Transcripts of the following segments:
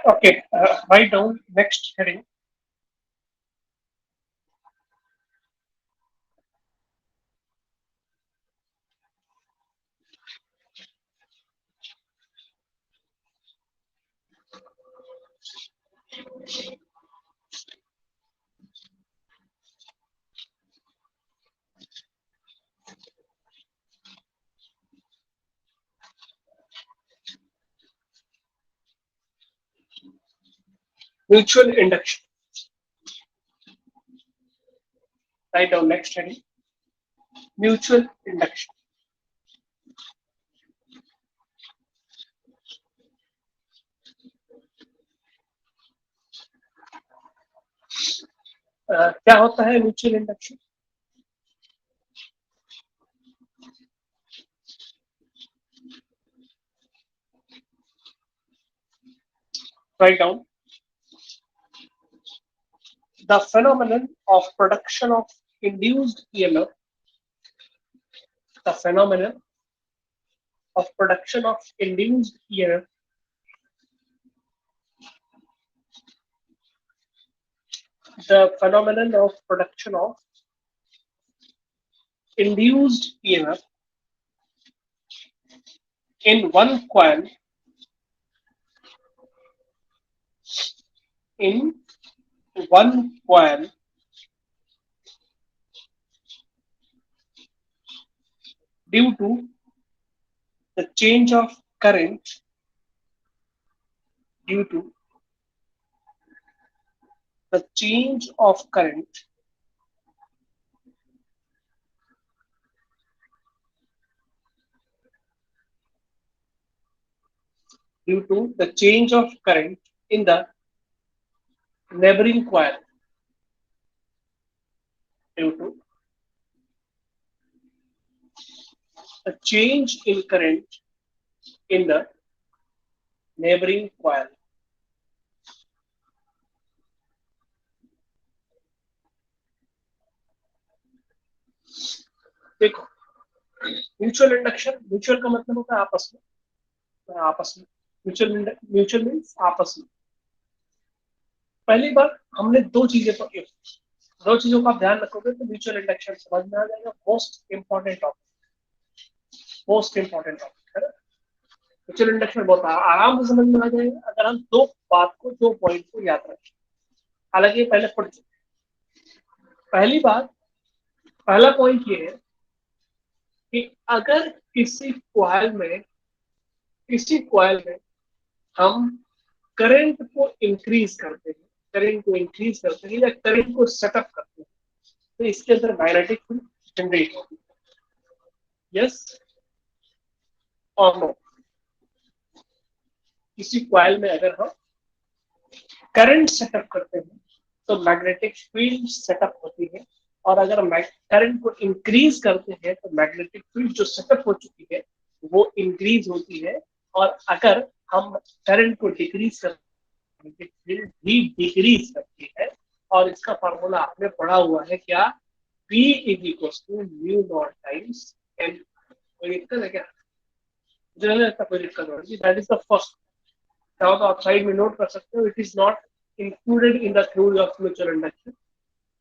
Okay, write down next heading. Mutual induction. Write down next heading. Mutual induction. क्या होता है mutual induction? Write down the phenomenon of production of induced EMF. The phenomenon of production of induced EMF the phenomenon of production of induced EMF in in one coil due to the change of current due to the change of current due to the change of current in the neighboring coil due to the change in current in the neighboring coil. देखो, mutual induction, mutual का मतलब होता है आपस में, आपस में mutual mutual means आपस में। पहली बार हमने दो चीजें पढ़ी, दो चीजों का आप ध्यान रखोगे तो म्यूचुअल इंडक्शन समझ में आ जाएगा। मोस्ट इंपॉर्टेंट टॉपिक है ना। म्यूचुअल इंडक्शन बहुत आराम से समझ में आ जाएगा अगर हम दो पॉइंट को याद रखें। हालांकि ये पहले पढ़ चुके। पहली बात, पहला पॉइंट ये है कि अगर किसी कॉइल में हम करंट को इंक्रीज करते हैं या करंट को सेटअप करते हैं तो इसके अंदर मैग्नेटिक फील्ड जनरेट होगी। यस और नो? किसी कॉइल में अगर हम करंट सेटअप करते हैं तो मैग्नेटिक फील्ड सेटअप होती है, और अगर करंट को इंक्रीज करते हैं तो मैग्नेटिक फील्ड जो सेटअप हो चुकी है वो इंक्रीज होती है। और अगर हम करंट को डिक्रीज करते हैं मैग्नेटिक फील्ड भी डिक्रीज करती है। और इसका फॉर्मूला आपने पढ़ा हुआ है क्या? P is equal to mu naught times N. कोई दिक्कत है क्या? मुझे नहीं लगता कोई दिक्कत होगी। That is the first. चाहो तो आप साइड में नोट कर सकते हो। It is not included in the theory of mutual induction,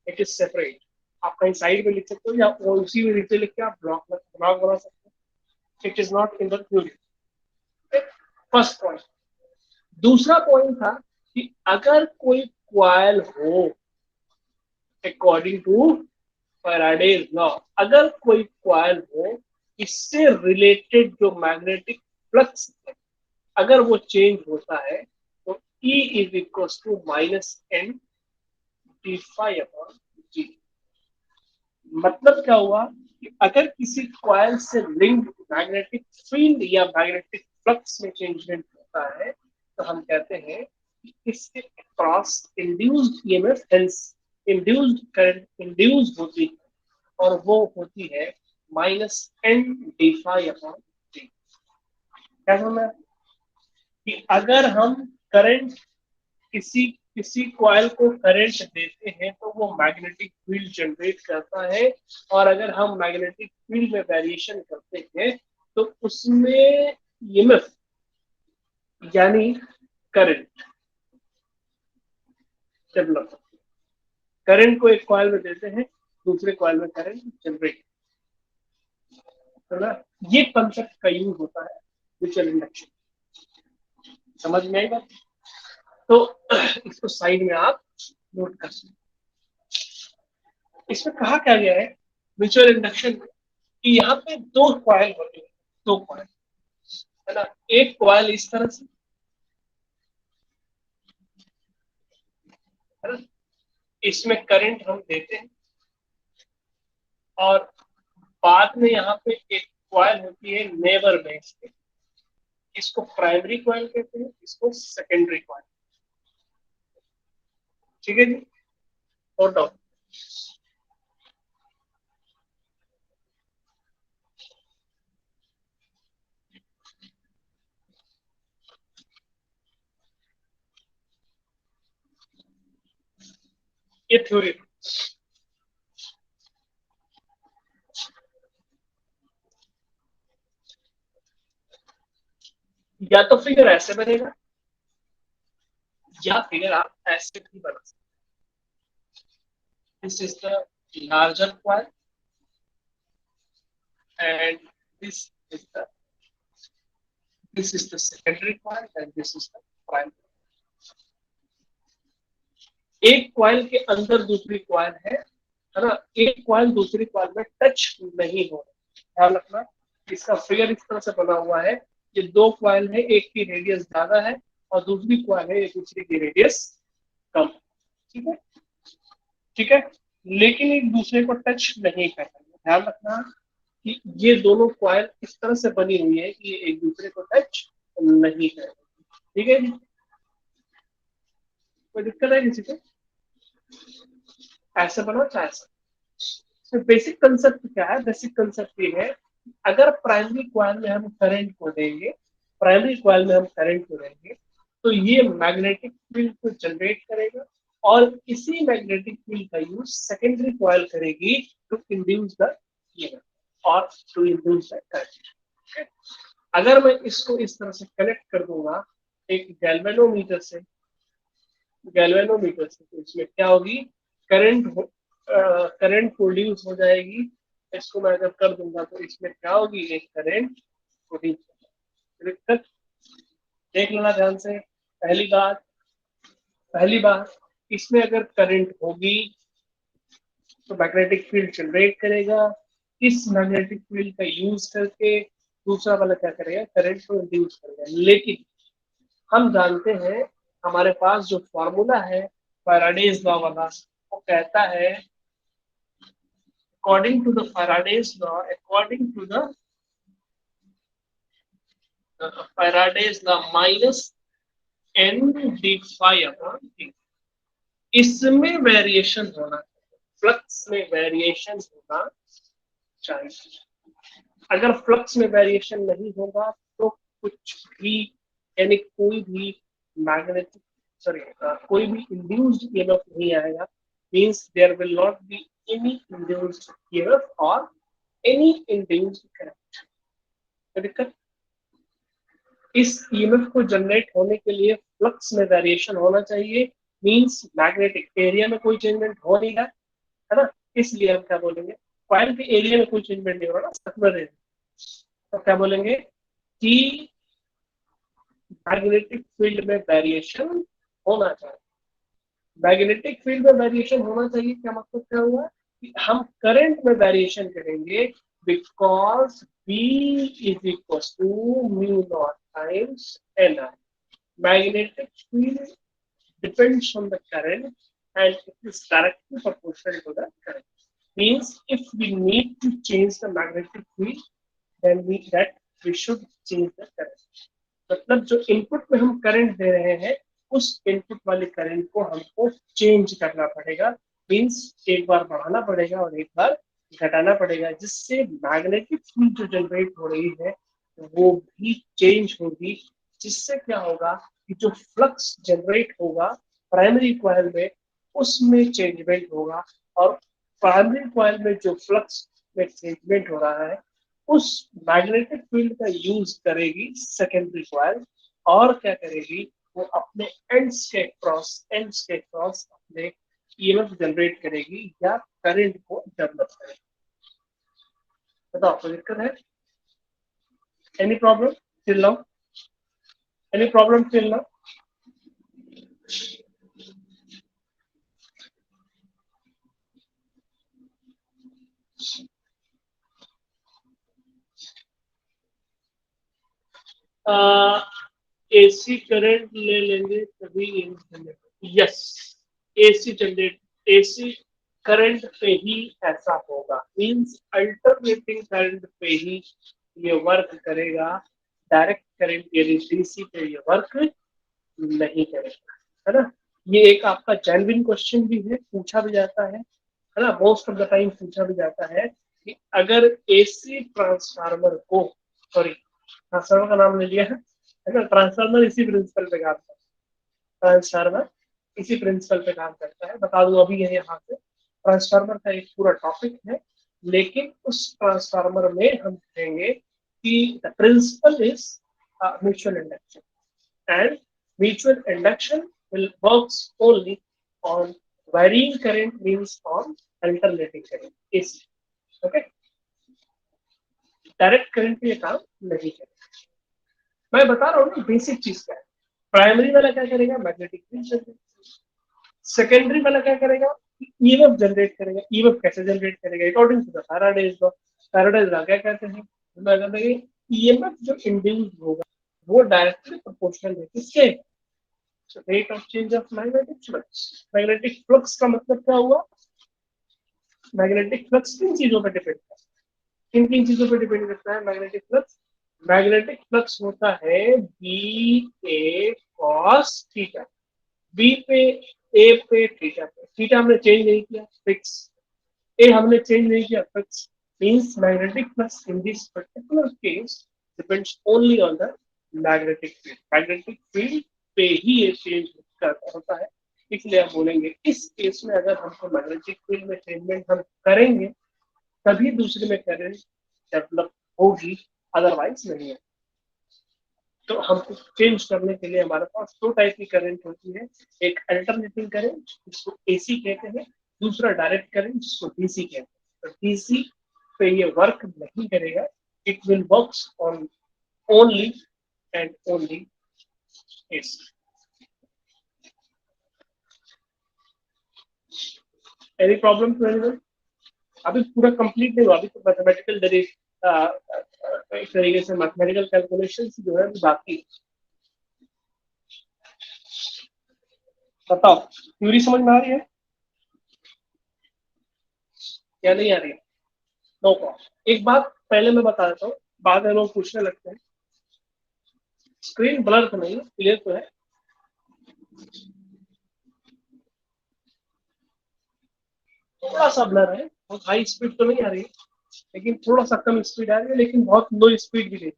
it is separate. आप कहीं साइड में लिख सकते हो या उसी में नीचे लिख के आप ब्लॉक बना सकते हो। It is not in the theory. First point. दूसरा पॉइंट था कि अगर कोई क्वाइल हो अकॉर्डिंग टू फैराडेज लॉ, अगर कोई क्वाइल हो इससे रिलेटेड जो मैग्नेटिक फ्लक्स है अगर वो चेंज होता है तो E is equal to minus N D phi upon G. मतलब क्या हुआ कि अगर किसी कॉइल से लिंक मैग्नेटिक फील्ड या मैग्नेटिक फ्लक्स में चेंजमेंट होता है तो हम कहते हैं कि इसके cross induced EMF hence induced current induce होती है, और वो होती है minus N D phi upon D. क्या समझ? कि अगर हम करंट किसी किसी कॉइल को करंट देते हैं तो वो मैग्नेटिक फील्ड जनरेट करता है, और अगर हम मैग्नेटिक फील्ड में वेरिएशन करते हैं तो उसमें ईएमएफ यानी करंट डेवलप होती है। करंट को एक कॉइल में देते हैं, दूसरे कॉइल में करंट जनरेट, है ना। ये कंसेप्ट का यूज होता है म्यूचुअल इंडक्शन। समझ में आई बात? तो इसको साइड में आप नोट कर सकते। इसमें कहा क्या गया है म्यूचुअल इंडक्शन में कि यहाँ पे दो कॉइल होते हैं, दो कॉइल, है ना। एक कॉइल इस तरह से, है ना, इसमें करंट हम देते हैं, और बाद में यहाँ पे एक कॉइल होती है नेबर बेस पे, इसको प्राइमरी कॉइल कहते हैं, इसको सेकेंडरी कॉइल। ठीक है जी, नोट डाउन। ये थ्योरी, या तो फिगर ऐसे बनेगा, या फिगर आप ऐसे भी बना सकते। This is the larger coil and this is the secondary coil and this is the primary। एक कॉइल के अंदर दूसरी कॉइल है ना। एक कॉइल दूसरी कॉइल में टच नहीं हो रहा, ध्यान रखना। इसका फिगर इस तरह से बना हुआ है, ये दो कॉइल है, एक की रेडियस ज्यादा है और दूसरी कॉइल है, दूसरी की रेडियस कम। ठीक है, ठीक है, लेकिन एक दूसरे को टच नहीं कर रहे। ध्यान रखना कि ये दोनों कॉइल इस तरह से बनी हुई है कि ये एक दूसरे को टच नहीं कर रहे। ठीक है जी, कोई दिक्कत है किसी को? ऐसे बनो चाहे ऐसे। तो बेसिक कंसेप्ट क्या है? बेसिक कंसेप्ट ये है, अगर प्राइमरी कॉइल में हम करंट को देंगे, प्राइमरी कॉइल में हम करंट को देंगे, तो ये मैग्नेटिक फील्ड को जनरेट करेगा, और इसी मैग्नेटिक फील्ड का यूज सेकेंडरी कॉइल करेगी टू इंड्यूस द ईएमएफ और टू इंड्यूस द करंट। अगर मैं इसको इस तरह से कनेक्ट कर दूंगा एक गैल्वेनोमीटर से, तो इसमें क्या होगी, करंट करंट प्रोड्यूस हो जाएगी। इसको मैं अगर कर दूंगा तो इसमें क्या होगी, एक करंट प्रोड्यूस होगा। देख लेना ध्यान से। पहली बात इसमें अगर करंट होगी तो मैग्नेटिक फील्ड जनरेट करेगा, इस मैग्नेटिक फील्ड का यूज करके दूसरा वाला क्या करेगा, करंट को इंड्यूस करेगा। लेकिन हम जानते हैं, हमारे पास जो फॉर्मूला है फैराडेज लॉ वाला, वो कहता है according to the Faraday's law, according to the Faraday's law minus n d phi upon d, इसमें वेरिएशन होना, फ्लक्स में वेरिएशन होना चाहिए। अगर फ्लक्स में वेरिएशन नहीं होगा तो कुछ भी, यानी कोई भी मैग्नेटिक, सॉरी, कोई भी इंड्यूस्ड ईएमएफ नहीं आएगा। Means there will not be any induced EMF और एनी इंड्यूस्ड करंट। तो दिक्कत, इस ईएमएफ को जनरेट होने के लिए फ्लक्स में वेरिएशन होना चाहिए। मींस मैग्नेटिक एरिया में कोई चेंजमेंट हो नहीं रहा, है ना। इसलिए हम क्या बोलेंगे, कॉइल के एरिया में कोई चेंजमेंट नहीं हो रहा, सर्कुलर एरिया, तो क्या बोलेंगे कि मैग्नेटिक फील्ड में वेरिएशन होना चाहिए। मैग्नेटिक फील्ड में वेरिएशन होना चाहिए, क्या मतलब क्या हुआ कि हम करंट में वेरिएशन करेंगे, because B is equal to mu naught times N I. Magnetic field depends on the current and it is directly proportional to the current. Means if we need to change the magnetic field, then we should change the current। मतलब जो input में हम current दे रहे हैं, उस input वाले current को हमको चेंज करना पड़ेगा। मीन्स एक बार बढ़ाना पड़ेगा और एक बार घटाना पड़ेगा, जिससे मैग्नेटिक फील्ड जो जनरेट हो रही है वो भी चेंज होगी। जिससे क्या होगा कि जो फ्लक्स जनरेट होगा प्राइमरी कॉइल में, उसमें चेंजमेंट होगा, और प्राइमरी कॉइल में जो फ्लक्स में चेंजमेंट हो रहा है, उस मैग्नेटिक फील्ड का यूज करेगी सेकेंडरी कॉइल, और क्या करेगी, वो अपने एंड्स के क्रॉस में ईएमएफ जनरेट करेगी या करंट को डेवलप करेगी? बताओ, कोई दिक्कत है? Any problem till now? Any problem till now? AC current ले लेंगे तभी yes, AC generate, AC current पे ही ऐसा होगा, मींस अल्टरनेटिंग करंट पे ही ये वर्क करेगा, डायरेक्ट करंट यानी डीसी पे ये वर्क नहीं करेगा, है ना? ये एक आपका जेन्युइन क्वेश्चन भी है, पूछा भी जाता है ना? मोस्ट ऑफ द टाइम पूछा भी जाता है कि अगर एसी ट्रांसफार्मर को, सॉरी ट्रांसफार्मर का नाम ले लिया है ना, ट्रांसफार्मर इसी प्रिंसिपल पे काम करता है, ट्रांसफार्मर इसी प्रिंसिपल पे काम करता है, बता दूं अभी है यहाँ पे, ट्रांसफार्मर का एक पूरा टॉपिक है, लेकिन उस ट्रांसफार्मर में हम कहेंगे कि the principle is mutual induction, and mutual induction will works only on varying current, means on alternating current AC. Okay, direct current पे ये काम नहीं करेगा। मैं बता रहा हूँ ना बेसिक चीज क्या है। प्राइमरी वाला क्या करेगा, मैग्नेटिक फील्ड जनरेट, सेकेंडरी वाला क्या करेगा, ईएमएफ जनरेट करेगा। ईएमएफ कैसे जनरेट करेगा, according to the Faraday's law. Faraday's law क्या कहते हैं, मैं कहते हैं ईएमएफ जो इंड्यूस होगा वो डायरेक्टली प्रोपोर्शनल है किसके, rate of change of magnetic flux. Magnetic flux का मतलब क्या हुआ, मैग्नेटिक फ्लक्स किन चीजों पर डिपेंड करता है, किन किन चीजों पर डिपेंड करता है मैग्नेटिक फ्लक्स? मैग्नेटिक फ्लक्स होता है बी ए कॉस थीटा, बी पे ए पे थीटा पे, थीटा हमने चेंज नहीं किया फिक्स, ए हमने चेंज नहीं किया fix, means magnetic flux in this particular case depends only on the magnetic field. Magnetic field पे ही ये चेंज होता है, इसलिए हम बोलेंगे इस केस में अगर हमको मैग्नेटिक फील्ड में चेंजमेंट हम करेंगे तभी दूसरे में करंट डेवलप होगी, अदरवाइज नहीं है। तो हमको चेंज करने के लिए हमारे पास दो टाइप की करंट होती है, एक अल्टरनेटिंग करंट जिसको एसी कहते हैं, दूसरा डायरेक्ट करंट जिसको डीसी कहते हैं। तो डीसी पे ये वर्क नहीं करेगा, it will works on only and only AC. Any problem to anyone? अभी पूरा कंप्लीट नहीं हुआ, अभी तो मैथमेटिकल एक तरीके से मैथमेटिकल कैलकुलेशन जो है बाकी। बताओ, थ्योरी समझ में आ रही है या नहीं आ रही है? No problem. एक बात पहले मैं बता देता हूँ, बाद में लोग पूछने लगते हैं। स्क्रीन ब्लर तो नहीं, क्लियर तो है? थोड़ा सा ब्लर है, बहुत हाई स्पीड तो नहीं आ रही है, लेकिन थोड़ा सा कम स्पीड आ रही है, लेकिन बहुत लो स्पीड भी नहीं।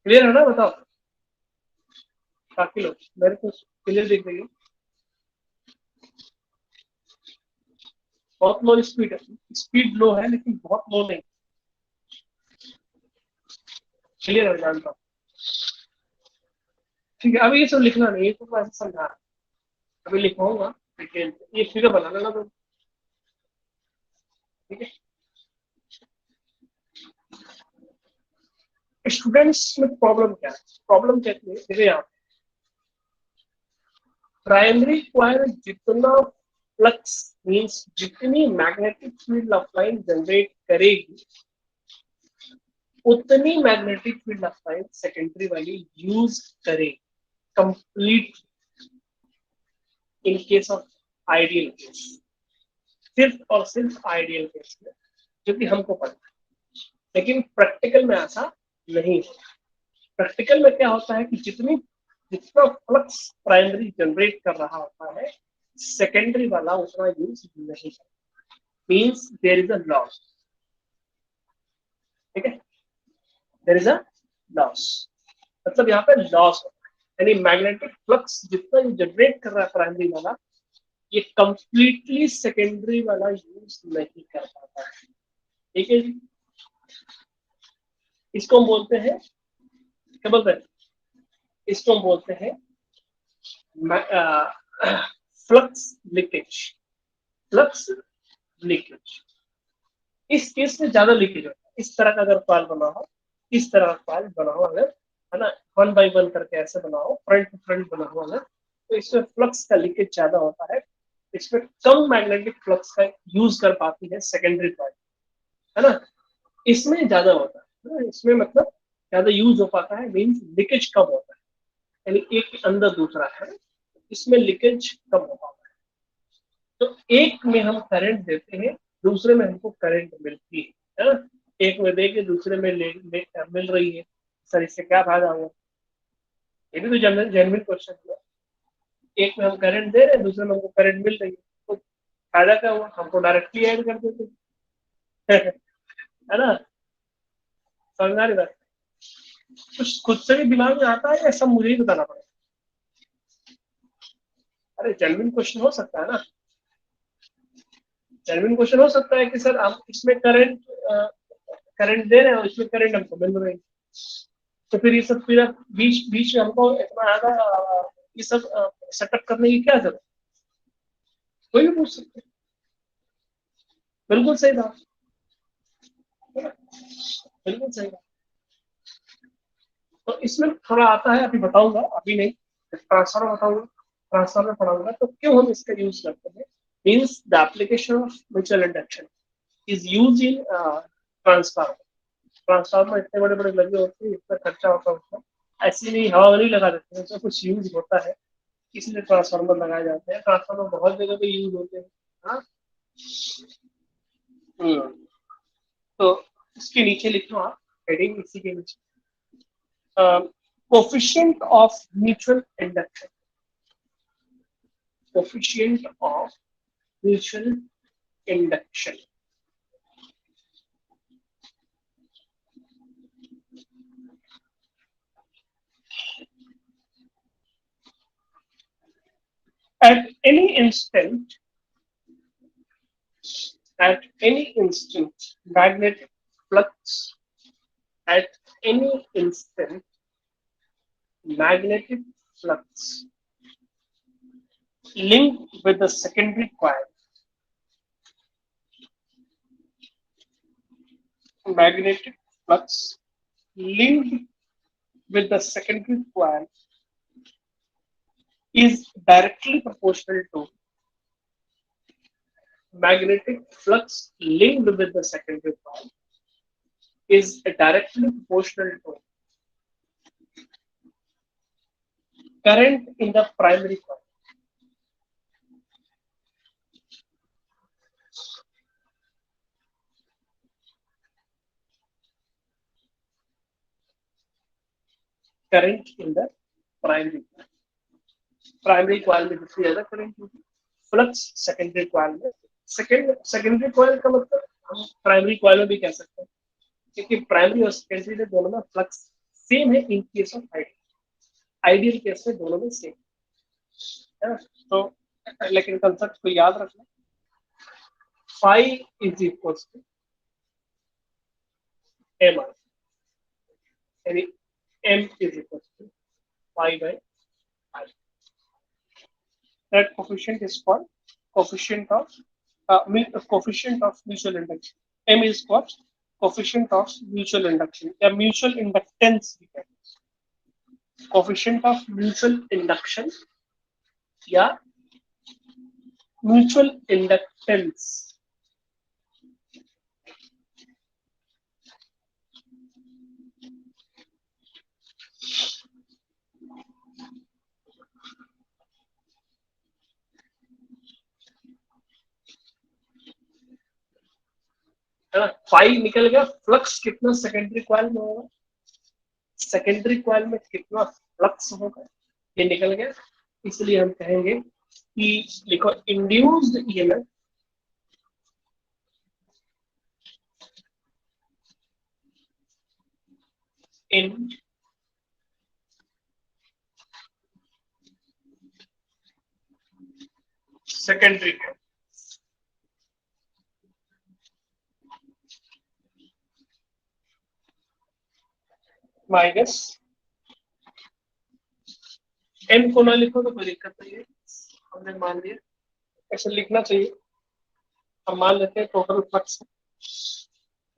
क्लियर है ना? बताओ बाकी लोग, मेरे को क्लियर दिख रही है, बहुत लो स्पीड है, स्पीड लो है लेकिन बहुत लो नहीं। क्लियर है, जानता हूँ। ठीक है, अभी ये सब लिखना नहीं है, तो मैं ऐसे समझा रहा, अभी लिखवाऊंगा डिटेल, ये फिगर बना लेना तो ठीक है। स्टूडेंट्स में प्रॉब्लम क्या है, प्रॉब्लम कहते हैं देखिए यहाँ प्राइमरी क्वायर जितना फ्लक्स, मींस जितनी magnetic field of line generate करेगी उतनी magnetic field of line secondary वाली यूज करेगी complete, in case of ideal case, सिर्फ और सिर्फ आइडियल केस में, जो कि हमको पता है, लेकिन प्रैक्टिकल में ऐसा नहीं होता। प्रैक्टिकल में क्या होता है कि जितना फ्लक्स प्राइमरी जनरेट कर रहा होता है सेकेंडरी वाला उतना यूज नहीं करता, means there is a loss. ठीक है, देयर इज अ लॉस, मतलब यहाँ पे लॉस होता है, यानी मैग्नेटिक फ्लक्स जितना जनरेट कर रहा है प्राइमरी वाला ये कंप्लीटली सेकेंडरी वाला यूज नहीं कर पाता है। ठीक है जी, इसको हम बोलते हैं, क्या बोलते हैं, इसको हम बोलते हैं फ्लक्स लीकेज, फ्लक्स लीकेज, इस केस में ज्यादा लीकेज होता है। इस तरह का अगर कॉइल बना हो, इस तरह का कॉइल बना हो अगर, है ना, 1 by 1 करके ऐसे बना हो, फ्रंट टू फ्रंट बना हो अगर, तो इसमें फ्लक्स का लीकेज ज्यादा होता है। इसमें कम मैग्नेटिक फ्लक्स का यूज कर पाती है सेकेंडरी कॉइल, है ना। इसमें ज्यादा होता है ना? इसमें मतलब ज्यादा यूज हो पाता है, मीन्स लीकेज कम होता है, यानी एक के अंदर दूसरा है, इसमें लीकेज कम हो पाता है। तो एक में हम करंट देते हैं, दूसरे में हमको करंट मिलती है ना। एक में दे के दूसरे में मिल रही है, सर इससे क्या फायदा हुआ? ये भी तो जेनविन क्वेश्चन है। एक में हम करंट दे रहे हैं, दूसरे में हमको करंट मिल रही है, तो फायदा क्या हुआ? हमको डायरेक्टली ऐड कर देते है ना। समझ आ रही बात? कुछ खुद से भी दिमाग में आता है या सब मुझे ही बताना पड़ेगा? अरे जेनविन क्वेश्चन हो सकता है ना, जेनविन क्वेश्चन हो सकता है कि सर हम इसमें करंट करंट दे रहे हैं और इसमें करंट हमको मिल रही है, तो फिर ये सब फिर बीच बीच में हमको इतना ज्यादा ये सब सेटअप करने की क्या जरूरत? कोई भी पूछ सकते हैं। बिल्कुल सही बात, बिल्कुल सही बात। तो इसमें थोड़ा आता है, अभी बताऊंगा, अभी नहीं, ट्रांसफर बताऊंगा, ट्रांसफर में पढ़ाऊंगा तो क्यों हम इसका यूज करते हैं। Means the application of mutual induction is use in transformer. Transformer इतने बड़े बड़े लगे होते हैं, इतना खर्चा होता है उसमें, ऐसे नहीं हवा नहीं लगा देते हैं, उसमें कुछ यूज होता है, इसलिए ट्रांसफार्मर लगाए जाते हैं। ट्रांसफार्मर बहुत जगह पे यूज होते हैं। हाँ। हम्म। तो इसके नीचे लिखो आप, हेडिंग इसी के नीचे, coefficient of mutual induction, coefficient of mutual induction. At any instant, at any instant, magnetic flux, at any instant, magnetic flux linked with the secondary coil, magnetic flux linked with the secondary coil is directly proportional to magnetic flux linked with the secondary coil is directly proportional to current in the primary coil. Current in the primary coil. Primary coil में जितनी ज्यादा current होगी, flux secondary coil में, secondary coil का मतलब हम primary coil में भी कह सकते हैं, क्योंकि प्राइमरी और सेकेंडरी में दोनों में फ्लक्स सेम है in case of ideal, ideal case में दोनों में सेम है ना। तो लेकिन कंसेप्ट को याद रखना, phi is equal to M R, यानी M is equal to phi by I. That coefficient is called coefficient of coefficient of mutual induction. M is what? Coefficient of mutual induction या mutual inductance भी कहते हैं, coefficient of mutual induction या mutual inductance। है ना, phi निकल गया, flux कितना सेकेंडरी कॉइल में होगा, सेकेंडरी कॉइल में कितना फ्लक्स होगा, ये निकल गया। इसलिए हम कहेंगे कि लिखो induced EMF in secondary coil minus, M को ना लिखो तो कोई दिक्कत नहीं है, हमने मान लिया, ऐसे लिखना चाहिए। हम मान लेते हैं टोटल फ्लक्स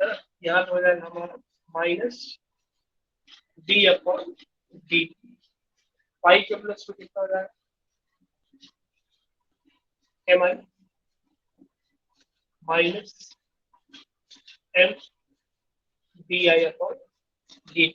है ना, यहाँ पे हो जाएगा हमारा minus D upon D, pi के प्लस में कितना हो जाएगा M I minus M D I upon D.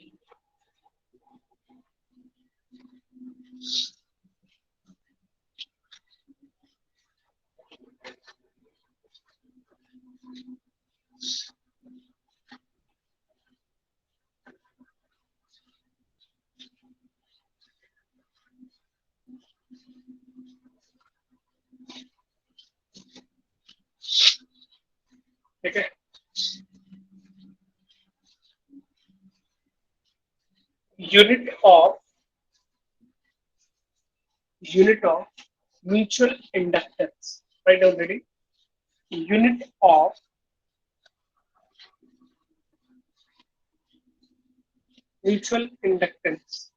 ठीक है, unit of mutual inductance, write down ready, unit of mutual inductance.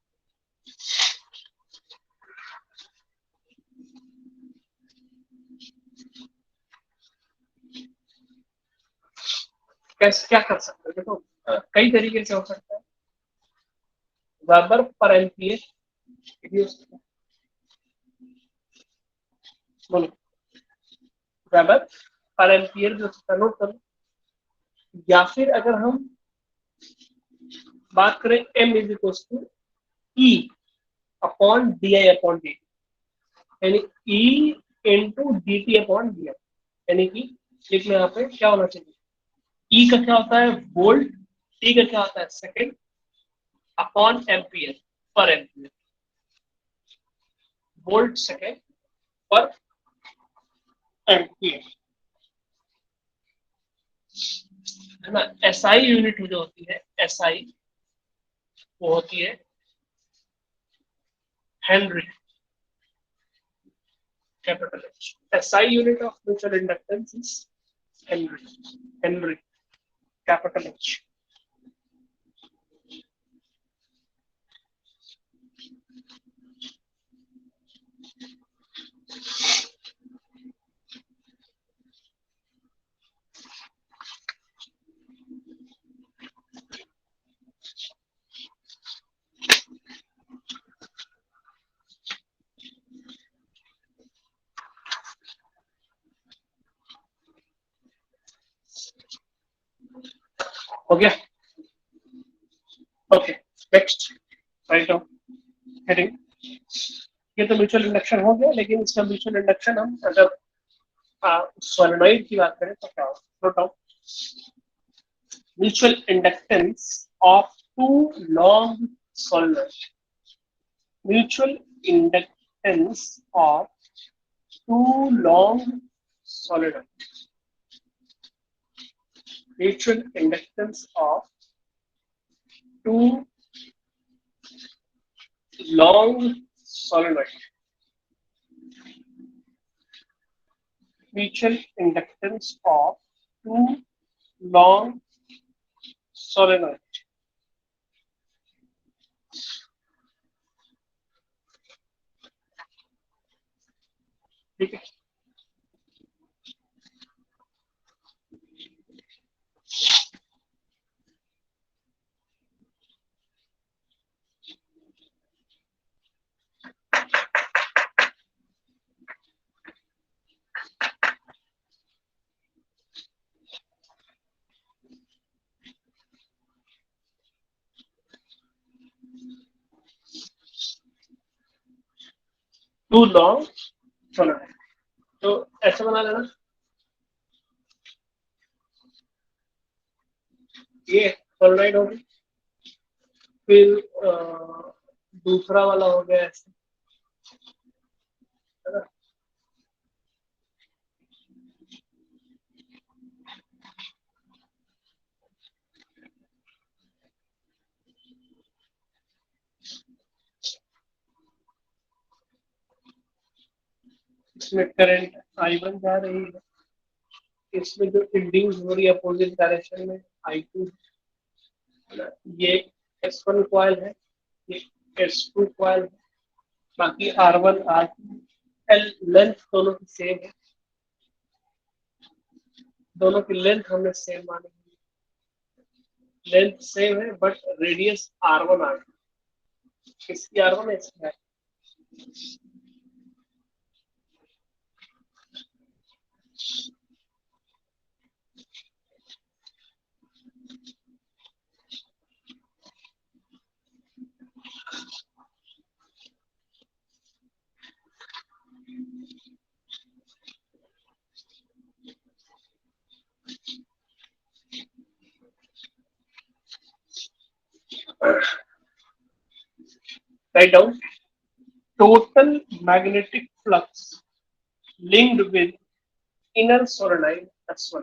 कैसे क्या कर सकते हैं, देखो कई तरीके से हो सकता है। वेबर पर एम्पियर, बोलो वेबर पर एम्पियर जो नोट करो, या फिर अगर हम बात करें M is equal to E upon D I upon D, यानी E into D T upon D F, यानी कि लिख में यहाँ पे क्या होना चाहिए, ई का क्या होता है वोल्ट, टी का क्या होता है second, upon ampere per ampere, volt second पर एम्पियर, है ना। एसआई यूनिट जो होती है, एसआई वो होती है Henry, capital H. SI unit of mutual inductance is Henry, Henry capital H. हो गया, okay next, write down heading. ये तो म्यूचुअल इंडक्शन हो गया, लेकिन इसका म्यूचुअल इंडक्शन हम अगर सोलेनॉइड की बात करें तो क्या होगा, note down, mutual inductance of two long solenoid, mutual inductance of two long solenoid, mutual inductance of two long solenoid, mutual inductance of two long solenoid, ठीक है। टू लॉन्ग सोलेनॉइड, तो ऐसे बना लेना, ये सोलेनॉइड हो गई, फिर दूसरा वाला हो गया ऐसे, है ना। इसमें करंट I1 जा रही है, इसमें जो इंड्यूस हो रही है अपोजिट डायरेक्शन में I2, है ना। ये S1 कॉइल है, ये S2 कॉइल है, बाकी R1 R2 एल लेंथ दोनों की सेम है, दोनों की लेंथ हमने सेम मानी, लेंथ सेम है बट रेडियस R1 आ गया, किसकी R1 है इसकी R1। Write down total magnetic flux linked with inner solenoid S1.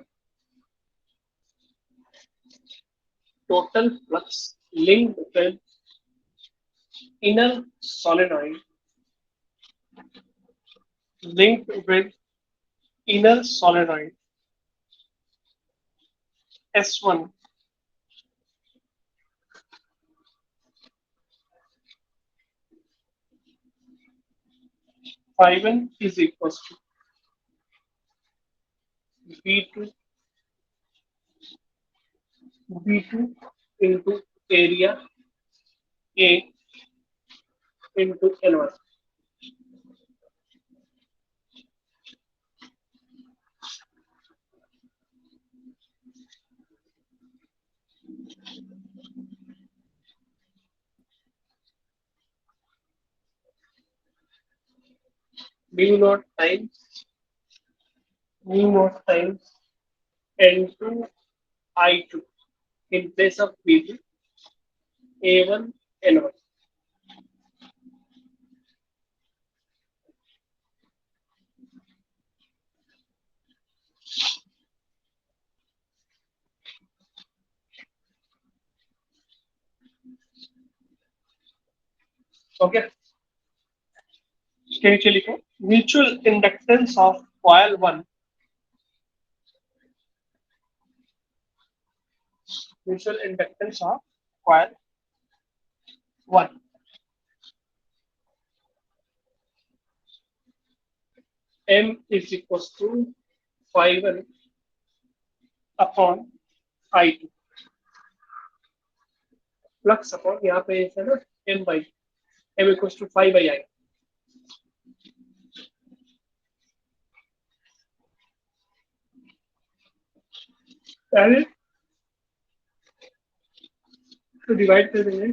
Total flux linked with inner solenoid linked with inner solenoid S1 phi1 is equals to V2 V2 into area A into N1. Mu naught times N2 I2 in place of V2 A1 N1. Okay. नीचे लिखो mutual inductance of coil 1 mutual inductance of coil 1 M is equals to phi1 upon I2 flux upon यहाँ पे है ना M by M equals to phi by I पहले तो divide कर देंगे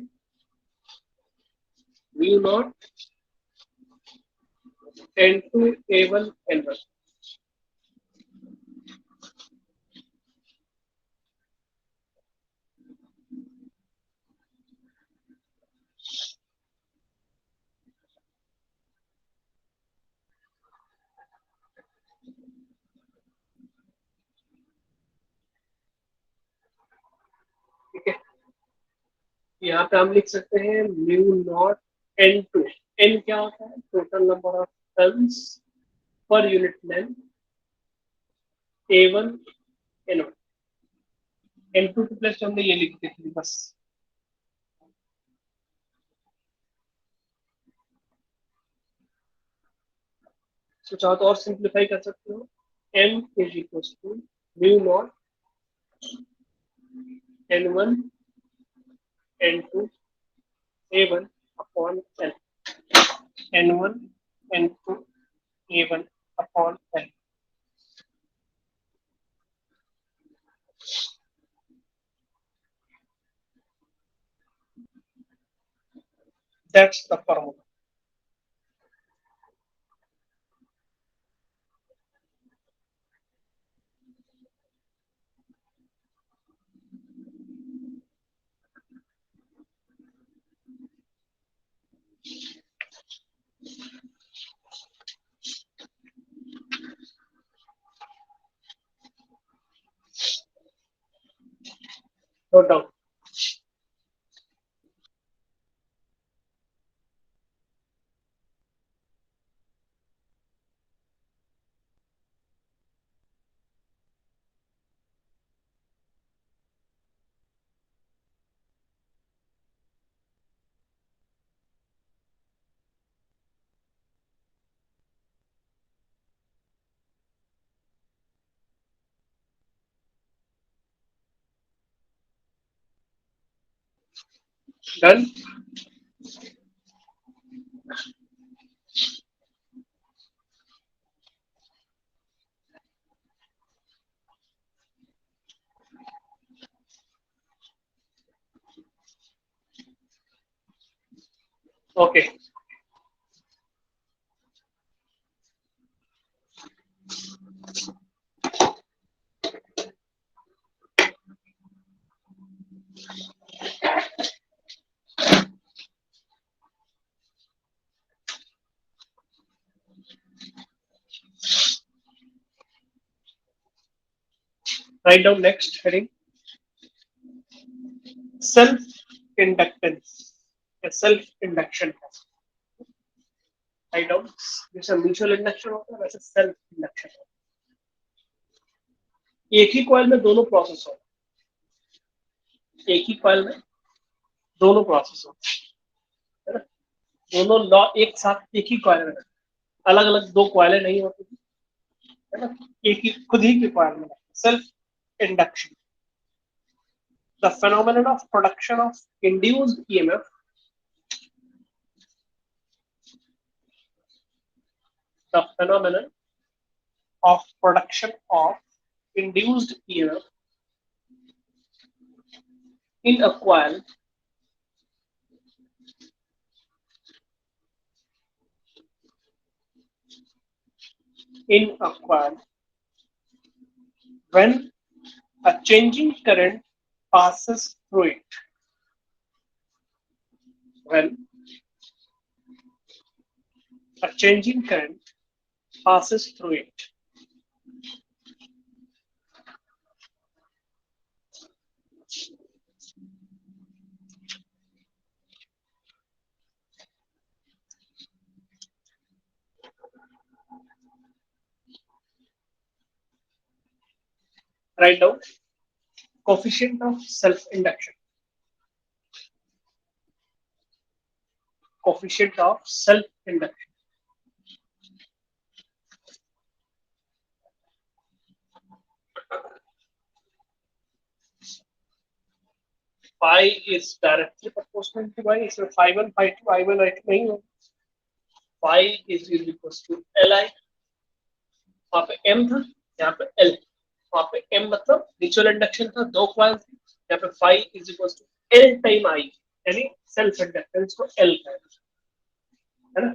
mu naught N2 A1 N1 ठीक है। यहाँ पे हम लिख सकते हैं म्यू नॉट N2 N क्या होता है total number of turns per unit length A1 N1 N2 की प्लस हमने ये लिख दी थी बस। तो चाहो तो और सिंप्लीफाई कर सकते हो M is equal to mu naught N1 N2 A1 upon N N1 N2 A1 upon N that's the formula। Note down Done. Okay. Write down next heading. Self inductance. A self induction. Write down. जैसे mutual induction होता है वैसे self induction होता है. एक ही coil में दोनों process होते हैं. एक ही कॉइल में दोनों प्रोसेस होते हैं, है ना. दोनों लॉ एक साथ एक ही कॉइल में, अलग अलग दो कॉइलें नहीं होती, है ना. एक ही खुद ही के कॉइल में. Self induction. The phenomenon of production of induced EMF the phenomenon of production of induced EMF in a coil when a changing current passes through it. When a changing current passes through it. Write down coefficient of self-induction. Coefficient of self-induction. Phi is directly proportional to y. इसमें phi 1, phi 2, I1, I2 नहीं हो. Phi is equal to Li. वहाँ पे M था, यहाँ पे L. वहाँ पे M मतलब म्यूचुअल इंडक्शन था, दो कॉइल थे. यहाँ पे phi is equal to L time I, यानी सेल्फ इंडक्टेंस को L है ना.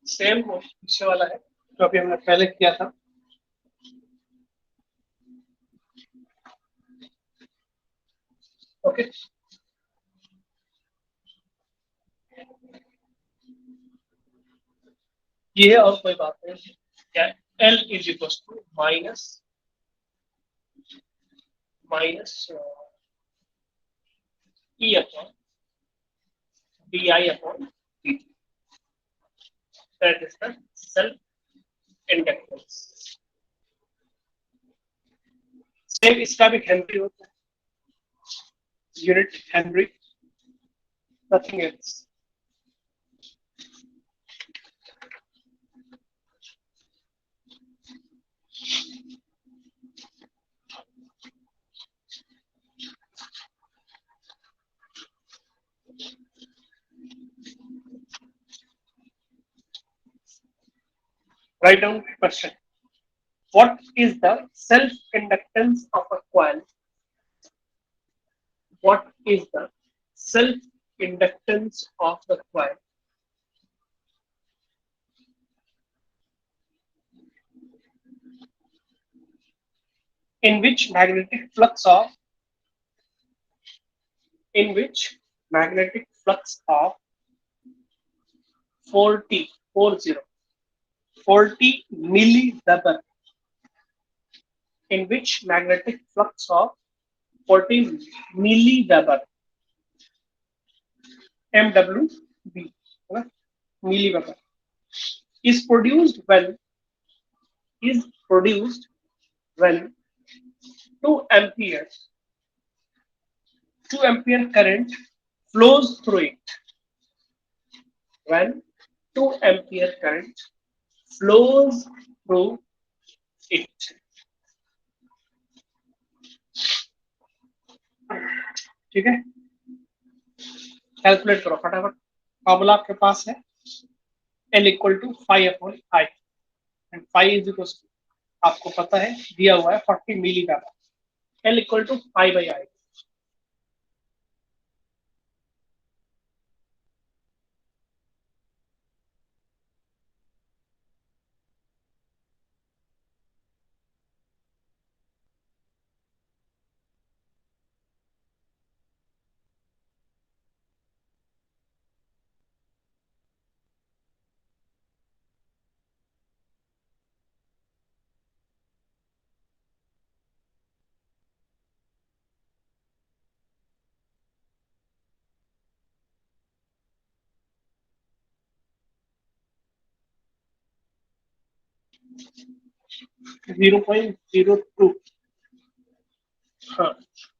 सेम पीछे वाला है जो अभी हमने पहले किया था. ओके. ये है और कोई बात नहीं. क्या L is equal to minus E upon DI upon dt. That is the self inductance. Same इसका भी हेनरी होता है. Unit henry, nothing else. Write down question. What is the self-inductance of a coil? What is the self-inductance of the coil? In which magnetic flux of 40 milliweber. In which magnetic flux of 40 milliweber, MWB, milliweber, is produced when 2 amperes 2 ampere current flows through it. When 2 ampere current flows through it. ठीक है, calculate करो फटाफट। Formula आपके पास है L equal to 5/I and 5 is equal to, आपको पता है दिया हुआ है 40 milli weber. L equal to 5/I। 0.02। हाँ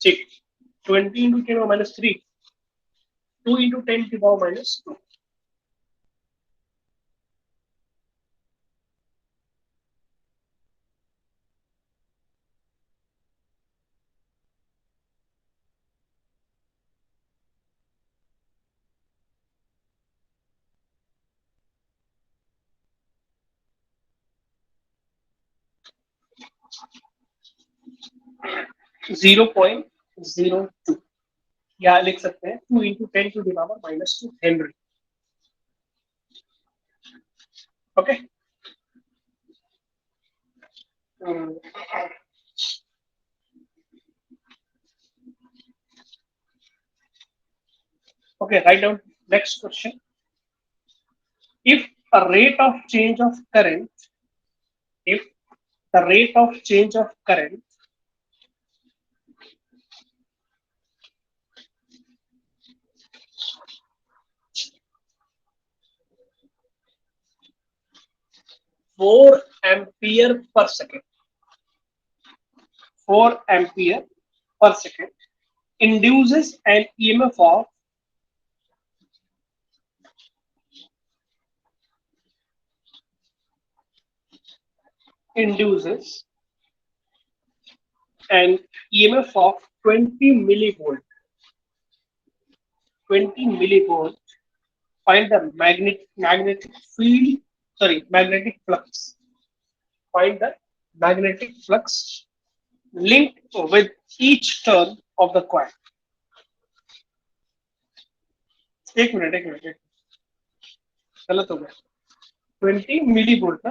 ठीक। 20 इंटू 10⁻3, 2 इंटू 10⁻²। 0.02, या लिख सकते हैं 2 into 10⁻² Henry. Okay, okay, write down next question. If a rate of change of current, if the rate of change of current four ampere per second, 4 ampere per second induces an EMF of induces an EMF of 20 millivolt. 20 millivolt. Find the magnetic field. Sorry, magnetic flux. Find the magnetic flux linked with each turn of the coil. एक minute, गलत हो गया। 20 millivolt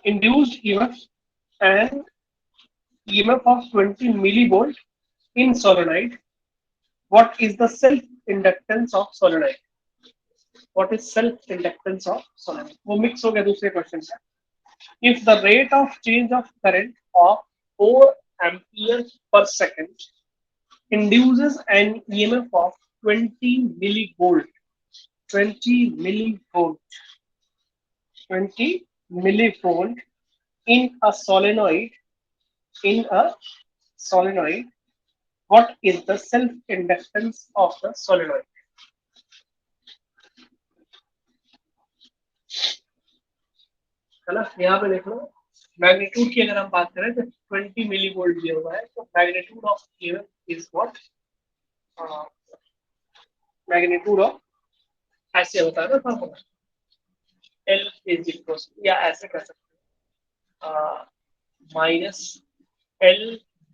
induced EMF and EMF of 20 millivolt in solenoid. What is the self inductance of solenoid? What is self inductance of solenoid? वो mix हो गया दूसरे question से। If the rate of change of current of 4 amperes per second induces an EMF of 20 millivolt, 20 millivolt, 20 millivolt in a solenoid, what is the self inductance of the solenoid? है ना, यहाँ पे देख लो magnitude की अगर हम बात करें तो 20 मिलीवोल्ट दिया हुआ है, तो magnitude of EMF is what, magnitude of, ऐसे होता है ना फॉर्मूला, L इज इक्वल, या ऐसे कर सकते हैं minus L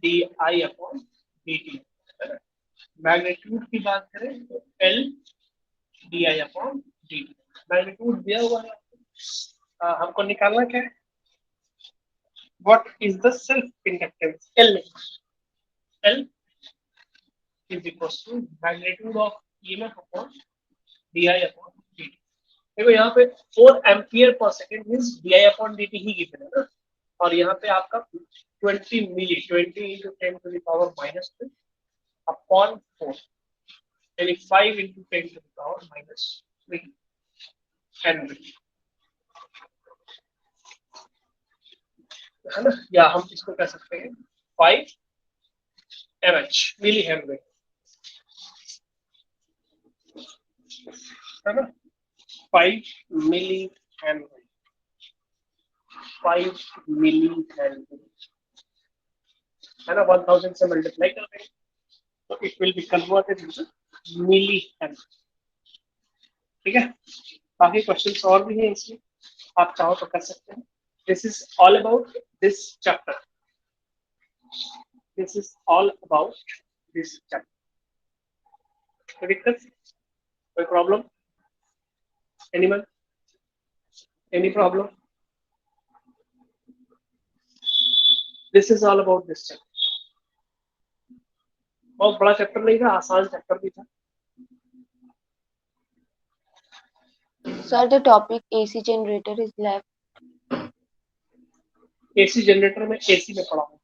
DI upon DT। Magnitude की बात करें तो L DI upon DT। Magnitude दिया हुआ है, हमको निकालना क्या है, what is the self inductance? L is equals to magnitude of EMF upon DI upon DT। देखो यहाँ पे 4 ampere per second means DI upon DT ही गिवन है ना, और यहाँ पे आपका 20 मिली, 20 into 10 to the power minus 2 upon 4, यानी 5 into 10 to the power minus 3 Henry, है ना, या हम इसको कह सकते हैं 5 mH मिली हेनरी। है ना, 5 मिली हेनरी, 5 मिली हेनरी है ना, 1000 से मल्टीप्लाई कर देंगे तो it will be converted into milli henry. ठीक है, बाकी क्वेश्चंस और भी हैं इसमें, आप चाहो तो कर सकते हैं। This is all about this chapter, this is all about this chapter. कोई दिक्कत, कोई problem, anyone, any problem? This is all about this chapter. बहुत बड़ा चैप्टर नहीं था, आसान चैप्टर भी था। Sir, the topic AC generator is left. AC generator में एसी में पढ़ा हूँ।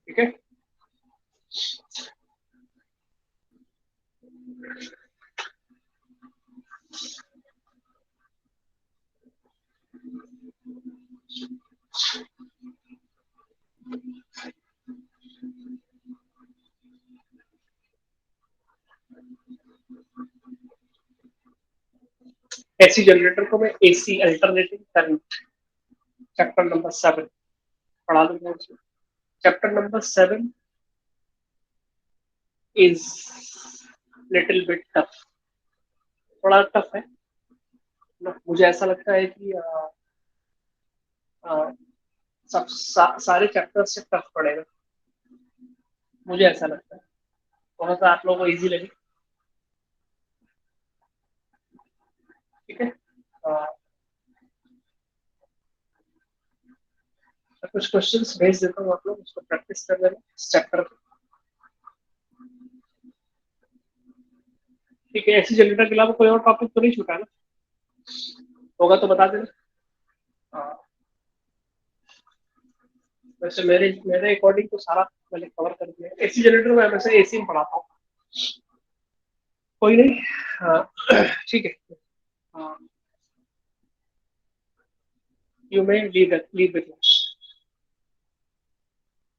ठीक है, एसी जनरेटर को मैं AC alternating current chapter number 7 पढ़ा दूंगा उसमें। Chapter number 7 is little bit tough, थोड़ा टफ है ना। मुझे ऐसा लगता है कि सब सारे चैप्टर से टफ पड़ेगा, मुझे ऐसा लगता है। थोड़ा सा आप लोगों को इजी लगे। ठीक है, कुछ क्वेश्चंस भेज देता हूँ, आप लोग उसको प्रैक्टिस कर लेना इस चैप्टर को। ठीक है, एसी जनरेटर के अलावा कोई और टॉपिक तो नहीं छूटा ना? होगा तो बता देना। वैसे मेरे मेरे अकॉर्डिंग तो सारा मैंने कवर कर दिया। एसी जनरेटर में वैसे एसी में पढ़ाता हूँ, कोई नहीं। ठीक है, you may leave the class,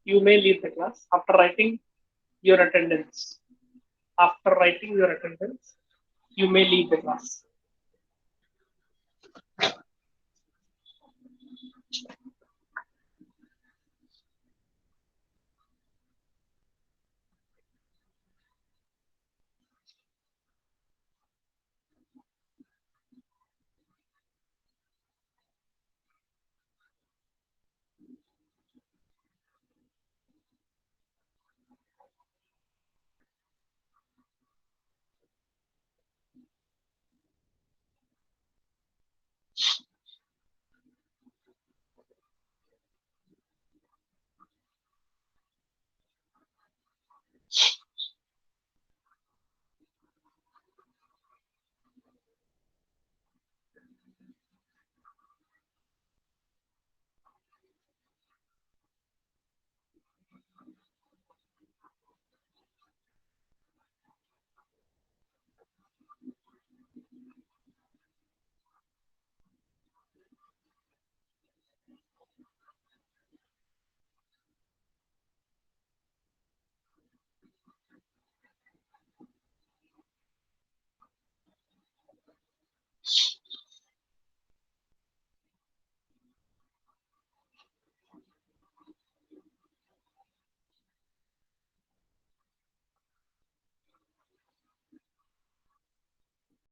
you may leave the class after writing your attendance, after writing your attendance you may leave the class.